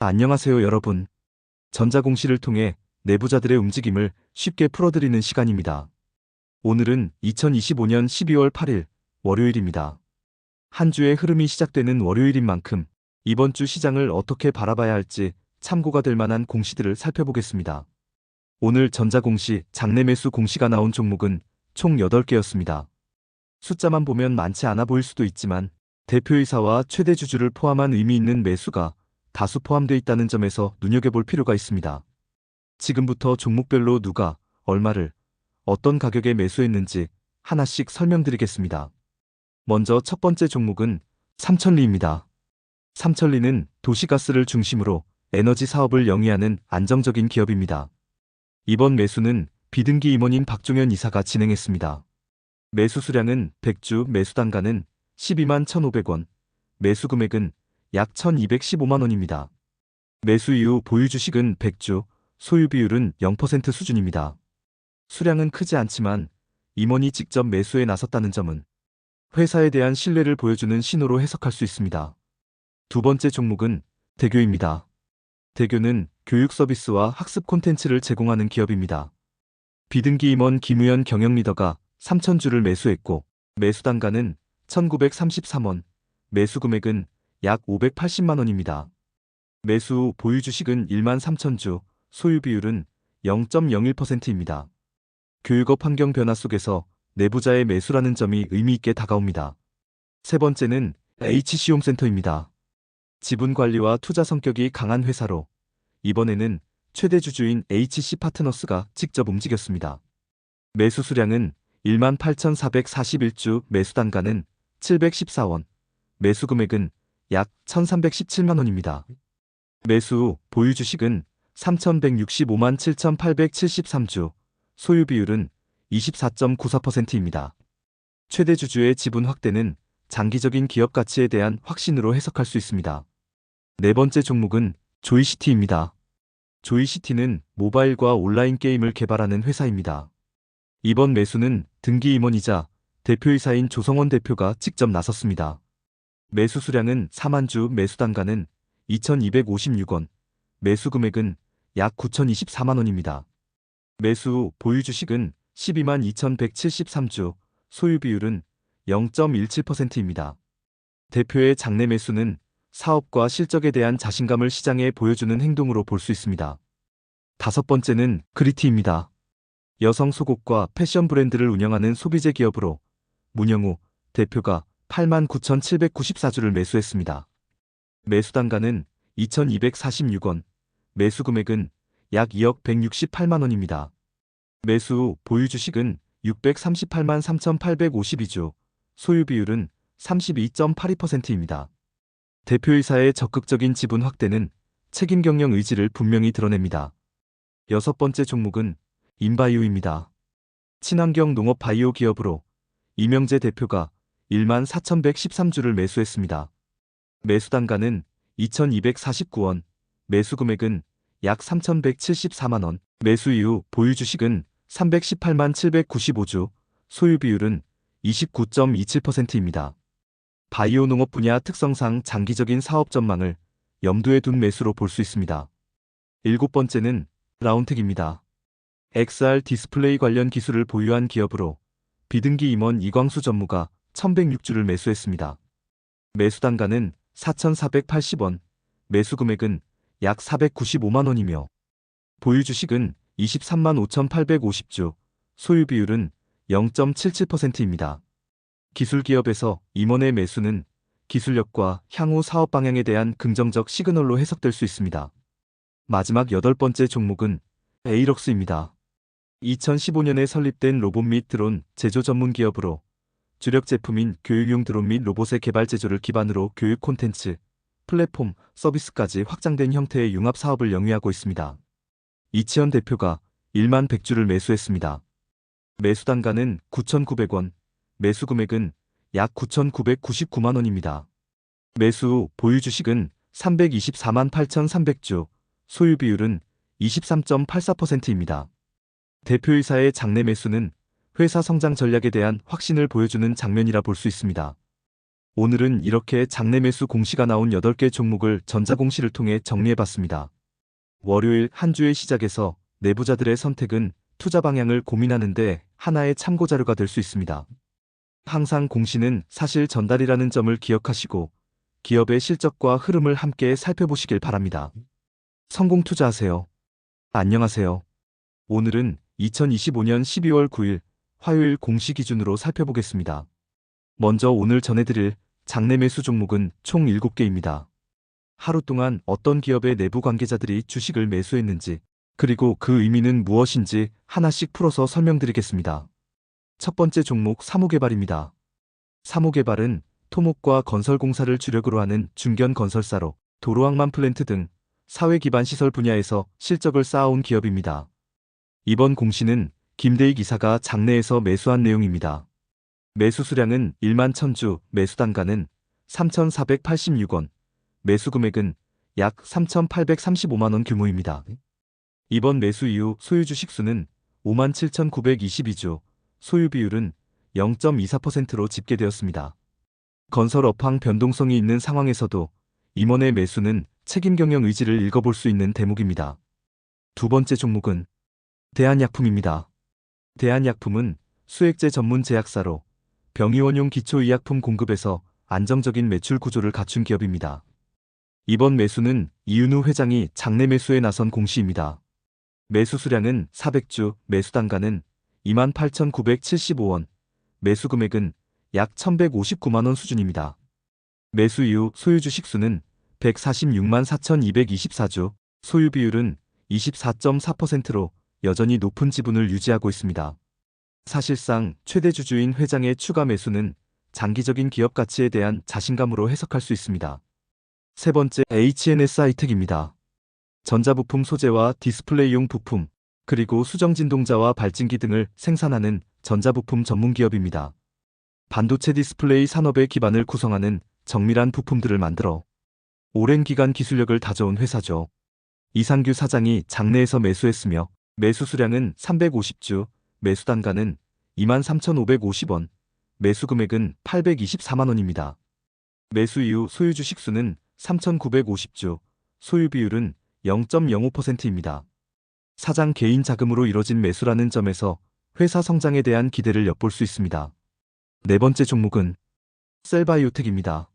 안녕하세요, 여러분. 전자공시를 통해 내부자들의 움직임을 쉽게 풀어드리는 시간입니다. 오늘은 2025년 12월 8일 월요일입니다. 한 주의 흐름이 시작되는 월요일인 만큼 이번 주 시장을 어떻게 바라봐야 할지 참고가 될 만한 공시들을 살펴보겠습니다. 오늘 전자공시 장내 매수 공시가 나온 종목은 총 8개였습니다. 숫자만 보면 많지 않아 보일 수도 있지만 대표이사와 최대 주주를 포함한 의미 있는 매수가 다수 포함되어 있다는 점에서 눈여겨볼 필요가 있습니다. 지금부터 종목별로 누가 얼마를 어떤 가격에 매수했는지 하나씩 설명드리겠습니다. 먼저 첫 번째 종목은 삼천리입니다. 삼천리는 도시가스를 중심으로 에너지 사업을 영위하는 안정적인 기업입니다. 이번 매수는 비등기 임원인 박종현 이사가 진행했습니다. 매수 수량은 100주, 매수 단가는 12만 1,500원, 매수 금액은 약 1,215만 원입니다. 매수 이후 보유 주식은 100주, 소유 비율은 0% 수준입니다. 수량은 크지 않지만 임원이 직접 매수에 나섰다는 점은 회사에 대한 신뢰를 보여주는 신호로 해석할 수 있습니다. 두 번째 종목은 대교입니다. 대교는 교육 서비스와 학습 콘텐츠를 제공하는 기업입니다. 비등기 임원 김우현 경영 리더가 3,000주를 매수했고 매수 단가는 1,933원, 매수 금액은 약 580만 원입니다. 매수 후 보유 주식은 1만 3,000주, 소유 비율은 0.01%입니다. 교육업 환경 변화 속에서 내부자의 매수라는 점이 의미 있게 다가옵니다. 세 번째는 HC홈센터입니다. 지분 관리와 투자 성격이 강한 회사로 이번에는 최대 주주인 HC파트너스가 직접 움직였습니다. 매수 수량은 1만 8,441주, 매수 단가는 714원, 매수 금액은 약 1,317만 원입니다. 매수 후 보유 주식은 3,165만 7,873주, 소유 비율은 24.94%입니다. 최대 주주의 지분 확대는 장기적인 기업 가치에 대한 확신으로 해석할 수 있습니다. 네 번째 종목은 조이시티입니다. 조이시티는 모바일과 온라인 게임을 개발하는 회사입니다. 이번 매수는 등기 임원이자 대표이사인 조성원 대표가 직접 나섰습니다. 매수 수량은 4만 주, 매수 단가는 2,256원, 매수 금액은 약 9,024만 원입니다. 매수 후 보유 주식은 12만 2,173주, 소유 비율은 0.17%입니다. 대표의 장내 매수는 사업과 실적에 대한 자신감을 시장에 보여주는 행동으로 볼 수 있습니다. 다섯 번째는 그리티입니다. 여성 속옷과 패션 브랜드를 운영하는 소비재 기업으로 문영우 대표가 8만 9,794주를 매수했습니다. 매수 단가는 2,246원, 매수 금액은 약 2억 168만 원입니다. 매수 후 보유 주식은 638만 3,852주, 소유 비율은 32.82%입니다. 대표이사의 적극적인 지분 확대는 책임 경영 의지를 분명히 드러냅니다. 여섯 번째 종목은 인바이오입니다. 친환경 농업 바이오 기업으로 이명재 대표가 1만 4,113주를 매수했습니다. 매수 단가는 2,249원, 매수 금액은 약 3,174만 원, 매수 이후 보유 주식은 318만 795주, 소유 비율은 29.27%입니다. 바이오 농업 분야 특성상 장기적인 사업 전망을 염두에 둔 매수로 볼 수 있습니다. 일곱 번째는 라운텍입니다. XR 디스플레이 관련 기술을 보유한 기업으로 비등기 임원 이광수 전무가 1,106주를 매수했습니다. 매수 단가는 4,480원, 매수 금액은 약 495만 원이며 보유 주식은 23만 5,850주, 소유 비율은 0.77%입니다. 기술 기업에서 임원의 매수는 기술력과 향후 사업 방향에 대한 긍정적 시그널로 해석될 수 있습니다. 마지막 여덟 번째 종목은 에이럭스입니다. 2015년에 설립된 로봇 및 드론 제조 전문 기업으로 주력 제품인 교육용 드론 및 로봇의 개발 제조를 기반으로 교육 콘텐츠, 플랫폼, 서비스까지 확장된 형태의 융합 사업을 영위하고 있습니다. 이치현 대표가 1만 100주를 매수했습니다. 매수 단가는 9,900원, 매수 금액은 약 9,999만 원입니다. 매수 후 보유 주식은 324만 8,300주, 소유 비율은 23.84%입니다. 대표이사의 장내 매수는 회사 성장 전략에 대한 확신을 보여주는 장면이라 볼 수 있습니다. 오늘은 이렇게 장내 매수 공시가 나온 8개 종목을 전자공시를 통해 정리해봤습니다. 월요일 한 주의 시작에서 내부자들의 선택은 투자 방향을 고민하는데 하나의 참고자료가 될 수 있습니다. 항상 공시는 사실 전달이라는 점을 기억하시고 기업의 실적과 흐름을 함께 살펴보시길 바랍니다. 성공 투자하세요. 안녕하세요. 오늘은 2025년 12월 9일 화요일 공시 기준으로 살펴보겠습니다. 먼저 오늘 전해드릴 장내 매수 종목은 총 7개입니다. 하루 동안 어떤 기업의 내부 관계자들이 주식을 매수했는지, 그리고 그 의미는 무엇인지 하나씩 풀어서 설명드리겠습니다. 첫 번째 종목 사무개발입니다. 사무개발은 토목과 건설공사를 주력으로 하는 중견 건설사로 도로항만 플랜트 등 사회 기반 시설 분야에서 실적을 쌓아온 기업입니다. 이번 공시는 김대익 이사가 장내에서 매수한 내용입니다. 매수 수량은 1만 1000주, 매수 단가는 3,486원, 매수 금액은 약 3,835만원 규모입니다. 이번 매수 이후 소유주 식수는 57,922주, 소유 비율은 0.24%로 집계되었습니다. 건설 업황 변동성이 있는 상황에서도 임원의 매수는 책임 경영 의지를 읽어볼 수 있는 대목입니다. 두 번째 종목은 대한약품입니다. 대한약품은 수액제 전문 제약사로 병의원용 기초의약품 공급에서 안정적인 매출 구조를 갖춘 기업입니다. 이번 매수는 이윤우 회장이 장내 매수에 나선 공시입니다. 매수 수량은 400주, 매수 단가는 28,975원, 매수 금액은 약 1,159만원 수준입니다. 매수 이후 소유주 식수는 146만 4,224주, 소유 비율은 24.4%로 여전히 높은 지분을 유지하고 있습니다. 사실상 최대 주주인 회장의 추가 매수는 장기적인 기업 가치에 대한 자신감으로 해석할 수 있습니다. 세 번째 HNS 하이텍입니다. 전자부품 소재와 디스플레이용 부품, 그리고 수정진동자와 발진기 등을 생산하는 전자부품 전문기업입니다. 반도체 디스플레이 산업의 기반을 구성하는 정밀한 부품들을 만들어 오랜 기간 기술력을 다져온 회사죠. 이상규 사장이 장내에서 매수했으며 매수 수량은 350주, 매수 단가는 23,550원, 매수 금액은 824만원입니다. 매수 이후 소유주 식수는 3,950주, 소유 비율은 0.05%입니다. 사장 개인 자금으로 이뤄진 매수라는 점에서 회사 성장에 대한 기대를 엿볼 수 있습니다. 네 번째 종목은 셀바이오텍입니다.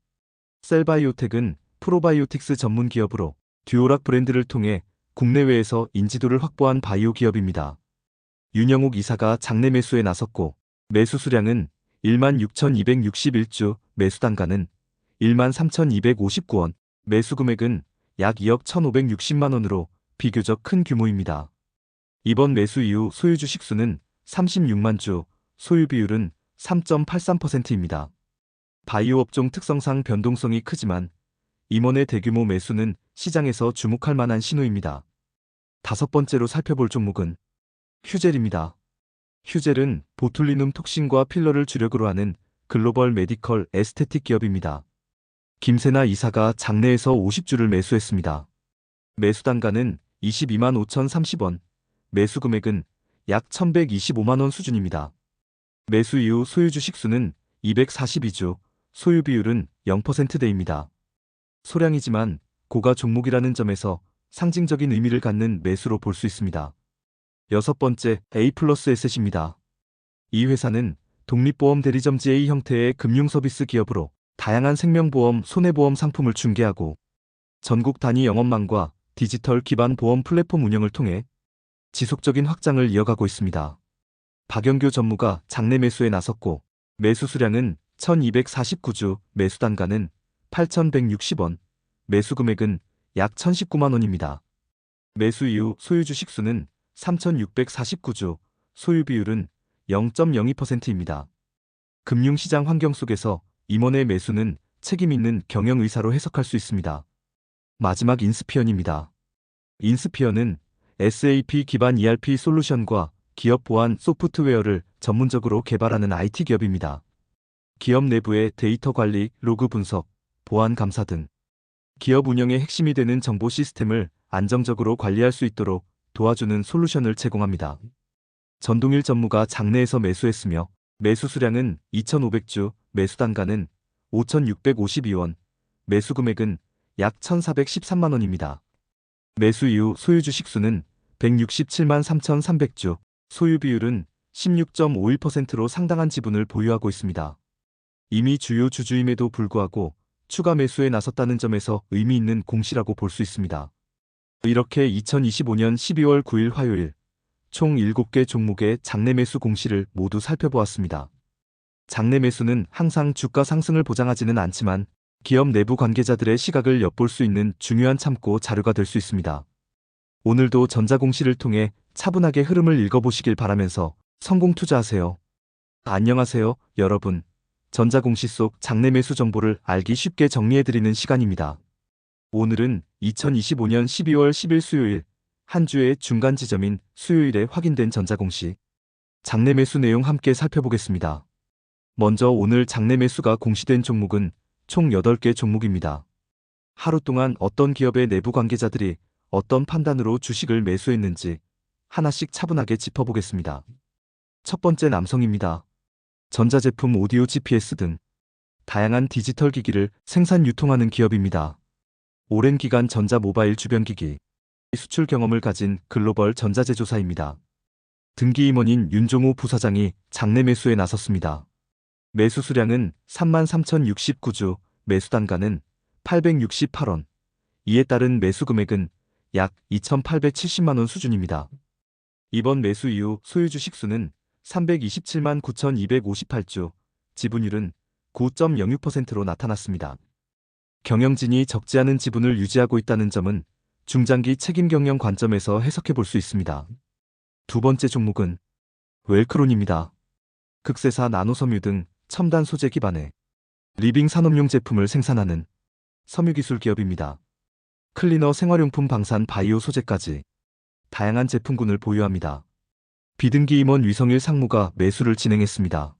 셀바이오텍은 프로바이오틱스 전문 기업으로 듀오락 브랜드를 통해 국내외에서 인지도를 확보한 바이오 기업입니다. 윤영욱 이사가 장내 매수에 나섰고 매수 수량은 16,261주, 매수 단가는 13,259원, 매수 금액은 약 2억 1,560만원으로 비교적 큰 규모입니다. 이번 매수 이후 소유주 식수는 36만 주, 소유 비율은 3.83%입니다. 바이오 업종 특성상 변동성이 크지만 임원의 대규모 매수는 시장에서 주목할 만한 신호입니다. 다섯 번째로 살펴볼 종목은 휴젤입니다. 휴젤은 보툴리눔 톡신과 필러를 주력으로 하는 글로벌 메디컬 에스테틱 기업입니다. 김세나 이사가 장내에서 50주를 매수했습니다. 매수 단가는 22만 5,030원, 매수 금액은 약 1,125만원 수준입니다. 매수 이후 소유주 식수는 242주, 소유 비율은 0%대입니다. 소량이지만 고가 종목이라는 점에서 상징적인 의미를 갖는 매수로 볼 수 있습니다. 여섯 번째 A+S입니다. 이 회사는 독립보험 대리점 GA 형태의 금융서비스 기업으로 다양한 생명보험, 손해보험 상품을 중개하고 전국 단위 영업망과 디지털 기반 보험 플랫폼 운영을 통해 지속적인 확장을 이어가고 있습니다. 박영규 전무가 장내 매수에 나섰고 매수 수량은 1,249주, 매수 단가는 8,160원, 매수 금액은 약 1,019만원입니다. 매수 이후 소유주 식수는 3,649주, 소유 비율은 0.02%입니다. 금융시장 환경 속에서 임원의 매수는 책임 있는 경영 의사로 해석할 수 있습니다. 마지막 인스피언입니다. 인스피언은 SAP 기반 ERP 솔루션과 기업 보안 소프트웨어를 전문적으로 개발하는 IT 기업입니다. 기업 내부의 데이터 관리, 로그 분석, 보안 감사 등 기업 운영의 핵심이 되는 정보 시스템을 안정적으로 관리할 수 있도록 도와주는 솔루션을 제공합니다. 전동일 전무가 장내에서 매수했으며 매수 수량은 2,500주, 매수 단가는 5,652원, 매수 금액은 약 1,413만 원입니다. 매수 이후 소유 주식 수는 167만 3,300주, 소유 비율은 16.51%로 상당한 지분을 보유하고 있습니다. 이미 주요 주주임에도 불구하고 추가 매수에 나섰다는 점에서 의미 있는 공시라고 볼 수 있습니다. 이렇게 2025년 12월 9일 화요일 총 7개 종목의 장내 매수 공시를 모두 살펴보았습니다. 장내 매수는 항상 주가 상승을 보장하지는 않지만 기업 내부 관계자들의 시각을 엿볼 수 있는 중요한 참고 자료가 될 수 있습니다. 오늘도 전자공시를 통해 차분하게 흐름을 읽어보시길 바라면서 성공 투자하세요. 안녕하세요, 여러분. 전자공시 속 장내 매수 정보를 알기 쉽게 정리해드리는 시간입니다. 오늘은 2025년 12월 10일 수요일, 한 주의 중간 지점인 수요일에 확인된 전자공시 장내 매수 내용 함께 살펴보겠습니다. 먼저 오늘 장내 매수가 공시된 종목은 총 8개 종목입니다. 하루 동안 어떤 기업의 내부 관계자들이 어떤 판단으로 주식을 매수했는지 하나씩 차분하게 짚어보겠습니다. 첫 번째 남성입니다. 전자제품 오디오 GPS 등 다양한 디지털 기기를 생산 유통하는 기업입니다. 오랜 기간 전자 모바일 주변기기 수출 경험을 가진 글로벌 전자제조사입니다. 등기 임원인 윤종호 부사장이 장내 매수에 나섰습니다. 매수 수량은 33,069주, 매수 단가는 868원, 이에 따른 매수 금액은 약 2,870만 원 수준입니다. 이번 매수 이후 소유 주식 수는 327만 9,258주, 지분율은 9.06%로 나타났습니다. 경영진이 적지 않은 지분을 유지하고 있다는 점은 중장기 책임 경영 관점에서 해석해 볼 수 있습니다. 두 번째 종목은 웰크론입니다. 극세사 나노섬유 등 첨단 소재 기반의 리빙 산업용 제품을 생산하는 섬유기술 기업입니다. 클리너 생활용품 방산 바이오 소재까지 다양한 제품군을 보유합니다. 비등기 임원 위성일 상무가 매수를 진행했습니다.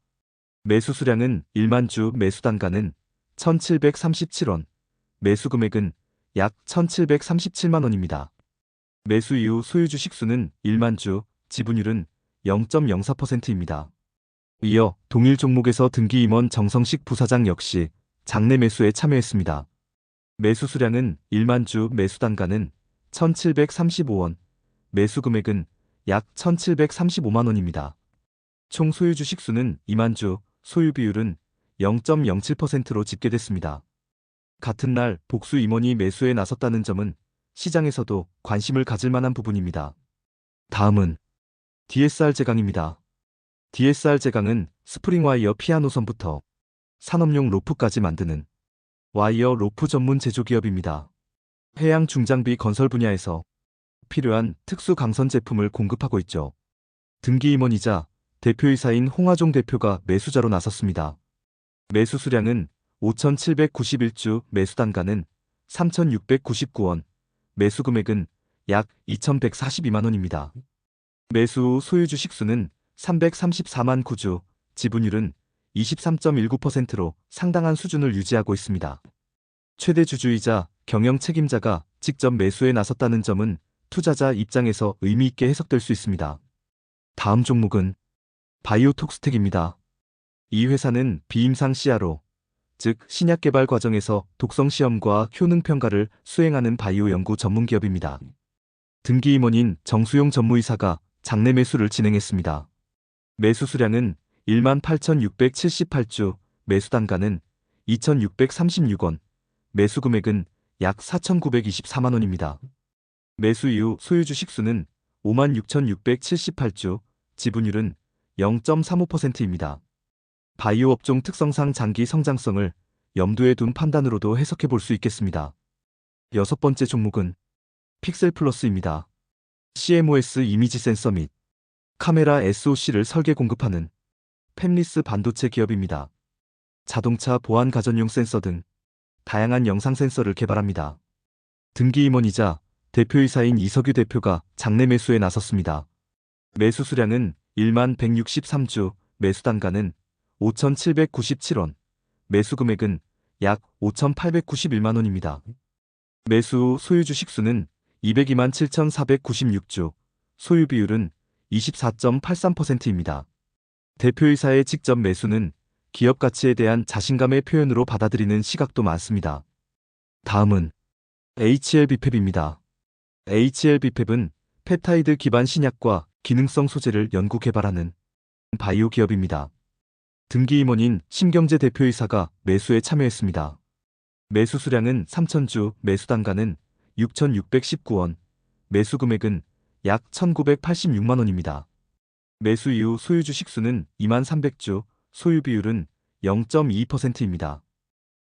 매수 수량은 1만 주, 매수 단가는 1,737원, 매수 금액은 약 1,737만 원입니다. 매수 이후 소유 주식 수는 1만 주, 지분율은 0.04%입니다. 이어 동일 종목에서 등기 임원 정성식 부사장 역시 장내 매수에 참여했습니다. 매수 수량은 1만 주, 매수 단가는 1,735원, 매수 금액은 약 1,735만 원입니다. 총 소유 주식 수는 2만 주, 소유 비율은 0.07%로 집계됐습니다. 같은 날 복수 임원이 매수에 나섰다는 점은 시장에서도 관심을 가질 만한 부분입니다. 다음은 DSR 제강입니다. DSR 제강은 스프링 와이어 피아노선부터 산업용 로프까지 만드는 와이어 로프 전문 제조기업입니다. 해양 중장비 건설 분야에서 필요한 특수 강선 제품을 공급하고 있죠. 등기 임원이자 대표이사인 홍하종 대표가 매수자로 나섰습니다. 매수 수량은 5,791주, 매수 단가는 3,699원, 매수 금액은 약 2,142만 원입니다. 매수 후 소유 주식 수는 334만 9주, 지분율은 23.19%로 상당한 수준을 유지하고 있습니다. 최대 주주이자 경영 책임자가 직접 매수에 나섰다는 점은 투자자 입장에서 의미 있게 해석될 수 있습니다. 다음 종목은 바이오톡스텍입니다. 이 회사는 비임상 CRO, 즉 신약 개발 과정에서 독성 시험과 효능 평가를 수행하는 바이오 연구 전문 기업입니다. 등기 임원인 정수용 전무이사가 장내 매수를 진행했습니다. 매수 수량은 1만 8,678주, 매수 단가는 2,636원, 매수 금액은 약 4,924만 원입니다. 매수 이후 소유 주식 수는 5만 6,678주, 지분율은 0.35%입니다. 바이오 업종 특성상 장기 성장성을 염두에 둔 판단으로도 해석해 볼 수 있겠습니다. 여섯 번째 종목은 픽셀플러스입니다. CMOS 이미지 센서 및 카메라 SoC를 설계 공급하는 팹리스 반도체 기업입니다. 자동차 보안 가전용 센서 등 다양한 영상 센서를 개발합니다. 등기 임원이자 대표이사인 이석유 대표가 장내 매수에 나섰습니다. 매수 수량은 1만 163주, 매수 단가는 5,797원, 매수 금액은 약 5,891만 원입니다. 매수 후 소유 주식 수는 202만 7,496주, 소유 비율은 24.83%입니다. 대표이사의 직접 매수는 기업 가치에 대한 자신감의 표현으로 받아들이는 시각도 많습니다. 다음은 HLBPEP입니다. HLBPEP은 펩타이드 기반 신약과 기능성 소재를 연구 개발하는 바이오 기업입니다. 등기 임원인 심경재 대표이사가 매수에 참여했습니다. 매수 수량은 3,000주, 매수 단가는 6,619원, 매수 금액은 약 1,986만 원입니다. 매수 이후 소유 주식 수는 23,300주, 소유 비율은 0.22%입니다.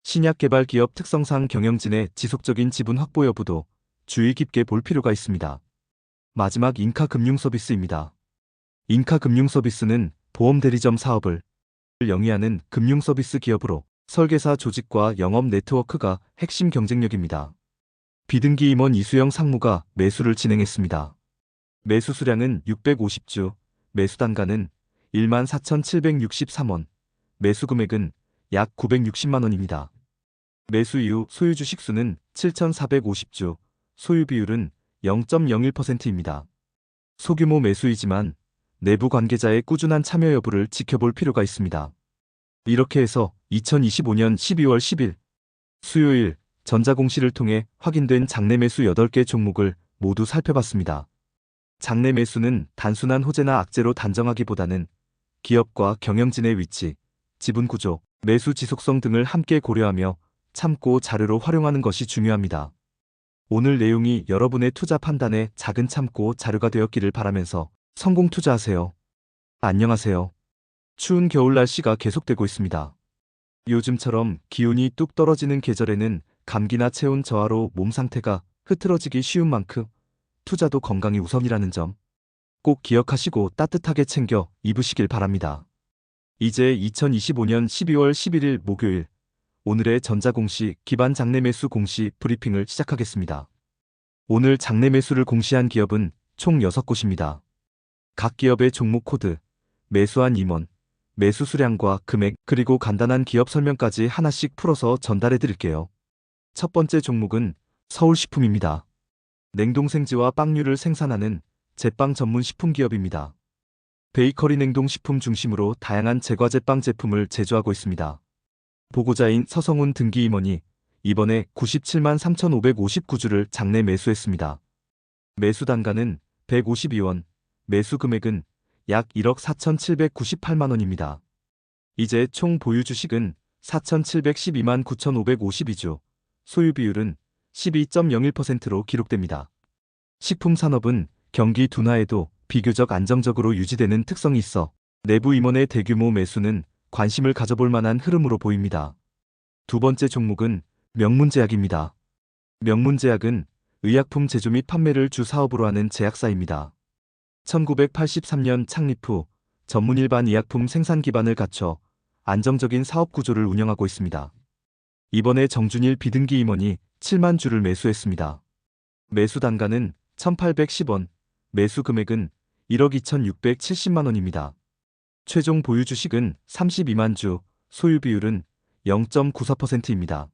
신약 개발 기업 특성상 경영진의 지속적인 지분 확보 여부도 주의 깊게 볼 필요가 있습니다. 마지막 인카금융서비스입니다. 인카금융서비스는 보험 대리점 사업을 영위하는 금융서비스 기업으로 설계사 조직과 영업 네트워크가 핵심 경쟁력입니다. 비등기 임원 이수영 상무가 매수를 진행했습니다. 매수 수량은 650주, 매수 단가는 14,763원, 매수 금액은 약 960만 원입니다. 매수 이후 소유 주식 수는 7,450주, 소유 비율은 0.01%입니다. 소규모 매수이지만 내부 관계자의 꾸준한 참여 여부를 지켜볼 필요가 있습니다. 이렇게 해서 2025년 12월 10일 수요일 전자공시를 통해 확인된 장내 매수 8개 종목을 모두 살펴봤습니다. 장내 매수는 단순한 호재나 악재로 단정하기보다는 기업과 경영진의 위치, 지분 구조, 매수 지속성 등을 함께 고려하며 참고 자료로 활용하는 것이 중요합니다. 오늘 내용이 여러분의 투자 판단에 작은 참고 자료가 되었기를 바라면서 성공 투자하세요. 안녕하세요. 추운 겨울 날씨가 계속되고 있습니다. 요즘처럼 기온이 뚝 떨어지는 계절에는 감기나 체온 저하로 몸 상태가 흐트러지기 쉬운 만큼 투자도 건강이 우선이라는 점 꼭 기억하시고 따뜻하게 챙겨 입으시길 바랍니다. 이제 2025년 12월 11일 목요일 오늘의 전자공시 기반 장내 매수 공시 브리핑을 시작하겠습니다. 오늘 장내 매수를 공시한 기업은 총 6곳입니다. 각 기업의 종목 코드, 매수한 임원, 매수 수량과 금액, 그리고 간단한 기업 설명까지 하나씩 풀어서 전달해 드릴게요. 첫 번째 종목은 서울식품입니다. 냉동생지와 빵류를 생산하는 제빵 전문 식품기업입니다. 베이커리 냉동식품 중심으로 다양한 제과제빵 제품을 제조하고 있습니다. 보고자인 서성훈 등기 임원이 이번에 97만 3,559주를 장내 매수했습니다. 매수 단가는 152원, 매수 금액은 약 1억 4,798만 원입니다. 이제 총 보유 주식은 4,712만 9,552주, 소유 비율은 12.01%로 기록됩니다. 식품 산업은 경기 둔화에도 비교적 안정적으로 유지되는 특성이 있어 내부 임원의 대규모 매수는 관심을 가져볼 만한 흐름으로 보입니다. 두 번째 종목은 명문제약입니다. 명문제약은 의약품 제조 및 판매를 주 사업으로 하는 제약사입니다. 1983년 창립 후 전문 일반 의약품 생산 기반을 갖춰 안정적인 사업 구조를 운영하고 있습니다. 이번에 정준일 비등기 임원이 7만 주를 매수했습니다. 매수 단가는 1,810원, 매수 금액은 1억 2,670만 원입니다. 최종 보유 주식은 32만 주, 소유 비율은 0.94%입니다.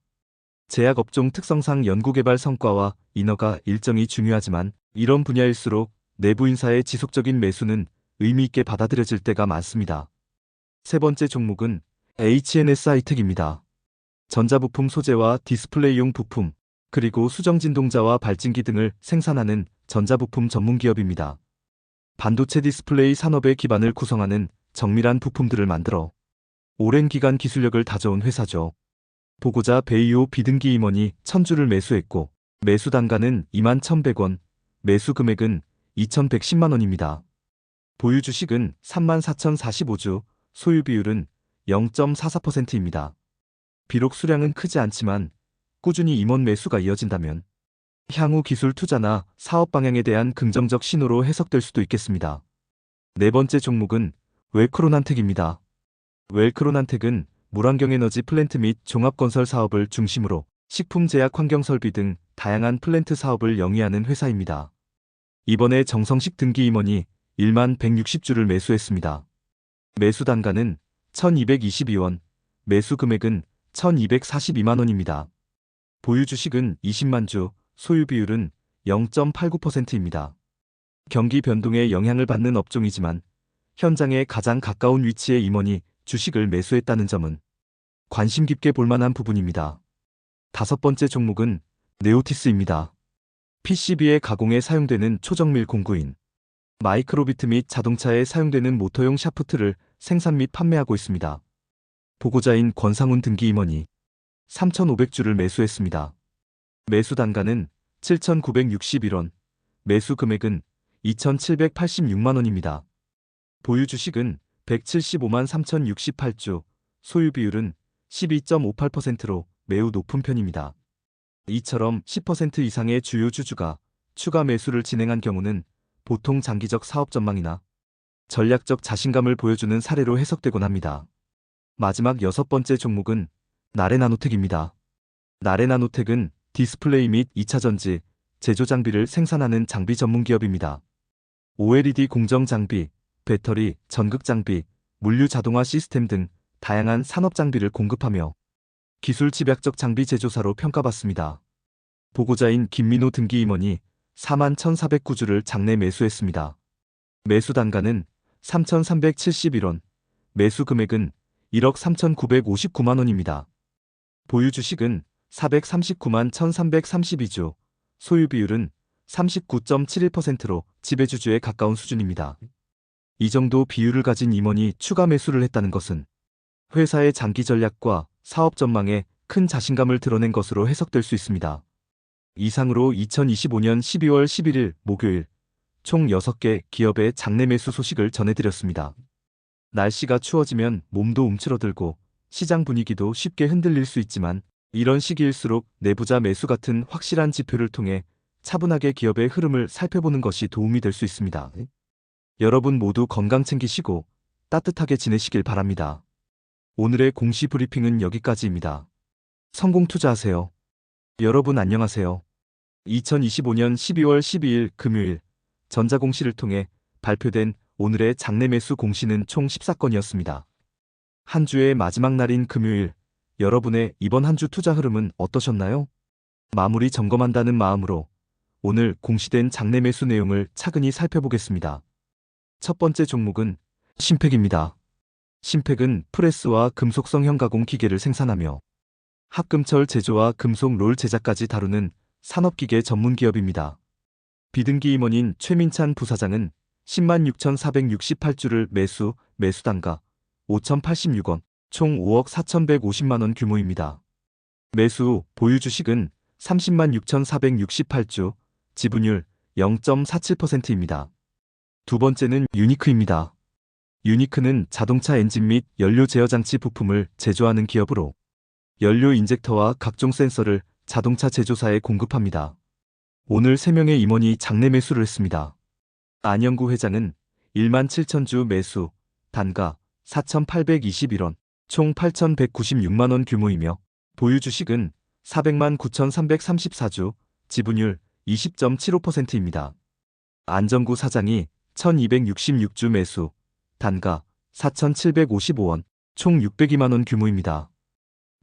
제약업종 특성상 연구개발 성과와 인허가 일정이 중요하지만 이런 분야일수록 내부 인사의 지속적인 매수는 의미 있게 받아들여질 때가 많습니다. 세 번째 종목은 HNS 하이텍입니다. 전자부품 소재와 디스플레이용 부품, 그리고 수정진동자와 발진기 등을 생산하는 전자부품 전문기업입니다. 반도체 디스플레이 산업의 기반을 구성하는 정밀한 부품들을 만들어 오랜 기간 기술력을 다져온 회사죠. 보고자 베이오 비등기 임원이 1,000주를 매수했고 매수 단가는 21,100원, 매수 금액은 2,110만 원입니다. 보유 주식은 34,045주, 소유 비율은 0.44%입니다. 비록 수량은 크지 않지만 꾸준히 임원 매수가 이어진다면 향후 기술 투자나 사업 방향에 대한 긍정적 신호로 해석될 수도 있겠습니다. 네 번째 종목은 웰크론한텍입니다. 웰크론한텍은 물환경에너지 플랜트 및 종합건설 사업을 중심으로 식품 제약 환경 설비 등 다양한 플랜트 사업을 영위하는 회사입니다. 이번에 정성식 등기 임원이 1만 160주를 매수했습니다. 매수 단가는 1,222원, 매수 금액은 1,242만 원입니다. 보유 주식은 20만 주, 소유 비율은 0.89%입니다. 경기 변동에 영향을 받는 업종이지만 현장에 가장 가까운 위치의 임원이 주식을 매수했다는 점은 관심 깊게 볼 만한 부분입니다. 다섯 번째 종목은 네오티스입니다. PCB의 가공에 사용되는 초정밀 공구인 마이크로비트 및 자동차에 사용되는 모터용 샤프트를 생산 및 판매하고 있습니다. 보고자인 권상훈 등기 임원이 3,500주를 매수했습니다. 매수 단가는 7,961원, 매수 금액은 2,786만 원입니다. 보유 주식은 175만 3,068주, 소유 비율은 12.58%로 매우 높은 편입니다. 이처럼 10% 이상의 주요 주주가 추가 매수를 진행한 경우는 보통 장기적 사업 전망이나 전략적 자신감을 보여주는 사례로 해석되곤 합니다. 마지막 여섯 번째 종목은 나레나노텍입니다. 나레나노텍은 디스플레이 및 2차 전지, 제조 장비를 생산하는 장비 전문 기업입니다. OLED 공정 장비, 배터리, 전극 장비, 물류 자동화 시스템 등 다양한 산업 장비를 공급하며 기술 집약적 장비 제조사로 평가받습니다. 보고자인 김민호 등기 임원이 4만 1,409주를 장내 매수했습니다. 매수 단가는 3,371원, 매수 금액은 1억 3,959만 원입니다. 보유 주식은 439만 1,332주, 소유 비율은 39.71%로 지배주주에 가까운 수준입니다. 이 정도 비율을 가진 임원이 추가 매수를 했다는 것은 회사의 장기 전략과 사업 전망에 큰 자신감을 드러낸 것으로 해석될 수 있습니다. 이상으로 2025년 12월 11일 목요일 총 6개 기업의 장내 매수 소식을 전해드렸습니다. 날씨가 추워지면 몸도 움츠러들고 시장 분위기도 쉽게 흔들릴 수 있지만 이런 시기일수록 내부자 매수 같은 확실한 지표를 통해 차분하게 기업의 흐름을 살펴보는 것이 도움이 될 수 있습니다. 여러분 모두 건강 챙기시고 따뜻하게 지내시길 바랍니다. 오늘의 공시 브리핑은 여기까지입니다. 성공 투자하세요. 여러분 안녕하세요. 2025년 12월 12일 금요일 전자공시를 통해 발표된 오늘의 장내 매수 공시는 총 14건이었습니다. 한 주의 마지막 날인 금요일, 여러분의 이번 한 주 투자 흐름은 어떠셨나요? 마무리 점검한다는 마음으로 오늘 공시된 장내 매수 내용을 차근히 살펴보겠습니다. 첫 번째 종목은 신팩입니다. 신팩은 프레스와 금속성형 가공 기계를 생산하며 합금철 제조와 금속 롤 제작까지 다루는 산업기계 전문 기업입니다. 비등기 임원인 최민찬 부사장은 10만 6,468주를 매수 단가 5,086원, 총 5억 4,150만 원 규모입니다. 매수 후 보유 주식은 30만 6,468주, 지분율 0.47%입니다. 두 번째는 유니크입니다. 유니크는 자동차 엔진 및 연료 제어 장치 부품을 제조하는 기업으로 연료 인젝터와 각종 센서를 자동차 제조사에 공급합니다. 오늘 3명의 임원이 장내 매수를 했습니다. 안영구 회장은 1만 7천주 매수, 단가 4,821원, 총 8,196만 원 규모이며 보유 주식은 400만 9,334주, 지분율 20.75%입니다. 안정구 사장이 1,266주 매수, 단가 4,755원, 총 602만 원 규모입니다.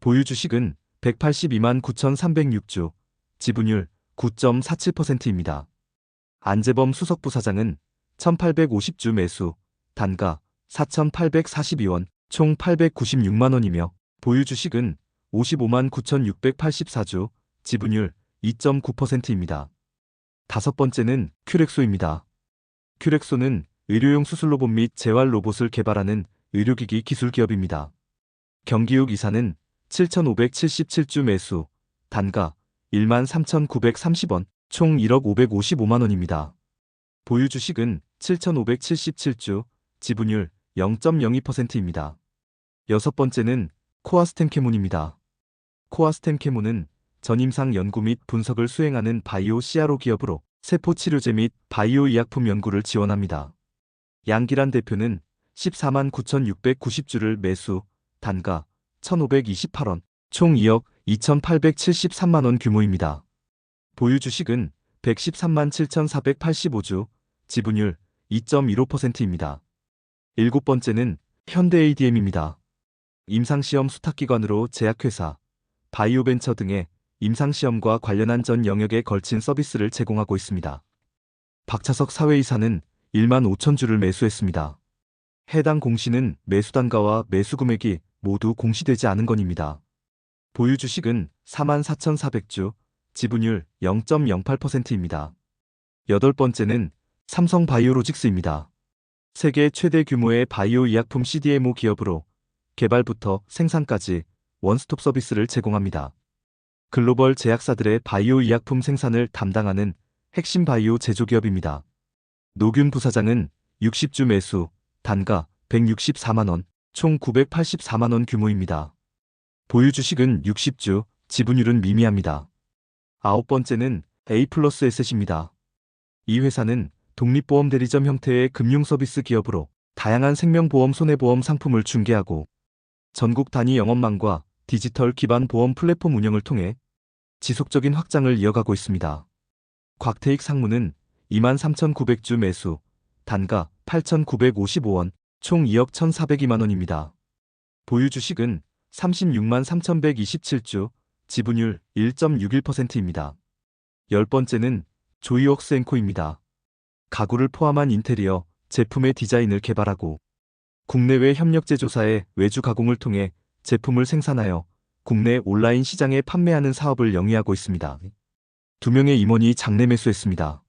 보유 주식은 182만 9,306주, 지분율 9.47%입니다. 안재범 수석부사장은 1,850주 매수, 단가 4,842원, 총 896만 원이며 보유 주식은 55만 9,684주, 지분율 2.9%입니다. 다섯 번째는 큐렉소입니다. 큐렉소는 의료용 수술 로봇 및 재활 로봇을 개발하는 의료기기 기술 기업입니다. 경기욱 이사는 7,577주 매수, 단가 1만 3,930원, 총 1억 555만 원입니다. 보유 주식은 7,577주, 지분율 0.02%입니다. 여섯 번째는 코아스템캐몬입니다. 코아스템캐몬은 전임상 연구 및 분석을 수행하는 바이오 CRO 기업으로 세포 치료제 및 바이오 의약품 연구를 지원합니다. 양기란 대표는 14만 9,690주를 매수, 단가 1,528원, 총 2억 2,873만 원 규모입니다. 보유 주식은 113만 7,485주, 지분율 2.15%입니다. 일곱 번째는 현대ADM입니다. 임상시험 수탁기관으로 제약회사, 바이오벤처 등의 임상시험과 관련한 전 영역에 걸친 서비스를 제공하고 있습니다. 박차석 사회이사는 1만 5천주를 매수했습니다. 해당 공시는 매수 단가와 매수 금액이 모두 공시되지 않은 건입니다. 보유 주식은 44,400주, 지분율 0.08%입니다. 여덟 번째는 삼성바이오로직스입니다. 세계 최대 규모의 바이오 의약품 CDMO 기업으로 개발부터 생산까지 원스톱 서비스를 제공합니다. 글로벌 제약사들의 바이오 의약품 생산을 담당하는 핵심 바이오 제조기업입니다. 노균 부사장은 60주 매수, 단가 164만원, 총 984만원 규모입니다. 보유 주식은 60주, 지분율은 미미합니다. 아홉 번째는 A+S입니다. 이 회사는 독립보험 대리점 형태의 금융서비스 기업으로 다양한 생명보험 손해보험 상품을 중개하고 전국 단위 영업망과 디지털 기반 보험 플랫폼 운영을 통해 지속적인 확장을 이어가고 있습니다. 곽태익 상무는 23,900주 매수, 단가 8,955원, 총 2억 1,402만원입니다. 보유 주식은 36만 3,127주, 지분율 1.61%입니다. 열 번째는 조이웍스앤코입니다. 가구를 포함한 인테리어, 제품의 디자인을 개발하고 국내외 협력 제조사의 외주 가공을 통해 제품을 생산하여 국내 온라인 시장에 판매하는 사업을 영위하고 있습니다. 2명의 임원이 장내 매수했습니다.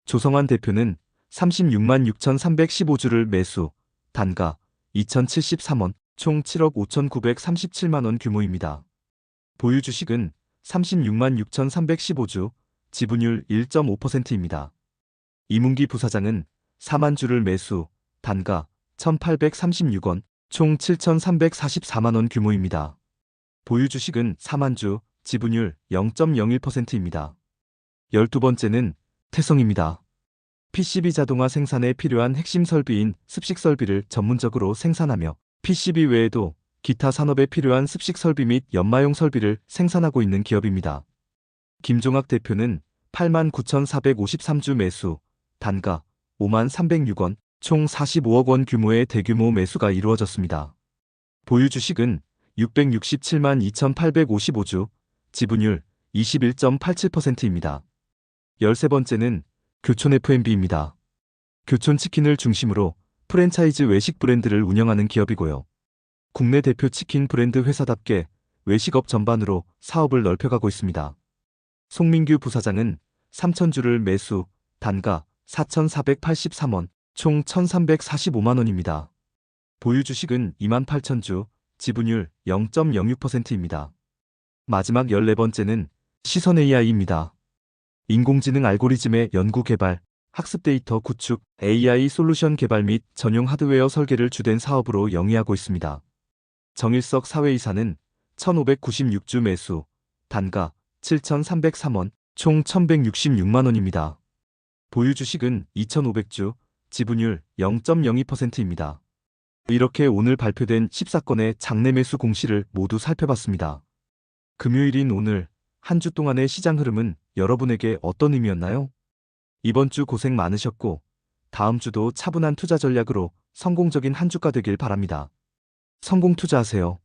조성환 대표는 36만 6,315주를 매수, 단가 2,073원, 총 7억 5,937만원 규모입니다. 보유 주식은 36만 6,315주, 지분율 1.5%입니다. 이문기 부사장은 4만 주를 매수, 단가 1,836원, 총 7,344만원 규모입니다. 보유 주식은 4만 주, 지분율 0.01%입니다. 12번째는 태성입니다. PCB 자동화 생산에 필요한 핵심 설비인 습식 설비를 전문적으로 생산하며 PCB 외에도 기타 산업에 필요한 습식 설비 및 연마용 설비를 생산하고 있는 기업입니다. 김종학 대표는 8만 9,453주 매수, 단가 5만 306원, 총 45억 원 규모의 대규모 매수가 이루어졌습니다. 보유 주식은 667만 2,855주, 지분율 21.87%입니다. 13번째는 교촌 F&B입니다. 교촌 치킨을 중심으로 프랜차이즈 외식 브랜드를 운영하는 기업이고요. 국내 대표 치킨 브랜드 회사답게 외식업 전반으로 사업을 넓혀가고 있습니다. 송민규 부사장은 3,000주를 매수, 단가 4,483원, 총 1,345만원입니다. 보유 주식은 28,000주, 지분율 0.06%입니다. 마지막 14번째는 시선 AI입니다. 인공지능 알고리즘의 연구 개발, 학습 데이터 구축, AI 솔루션 개발 및 전용 하드웨어 설계를 주된 사업으로 영위하고 있습니다. 정일석 사회이사는 1,596주 매수, 단가 7,303원, 총 1,166만원입니다. 보유 주식은 2,500주, 지분율 0.02%입니다. 이렇게 오늘 발표된 14건의 장내 매수 공시를 모두 살펴봤습니다. 금요일인 오늘 한 주 동안의 시장 흐름은 여러분에게 어떤 의미였나요? 이번 주 고생 많으셨고 다음 주도 차분한 투자 전략으로 성공적인 한 주가 되길 바랍니다. 성공 투자하세요.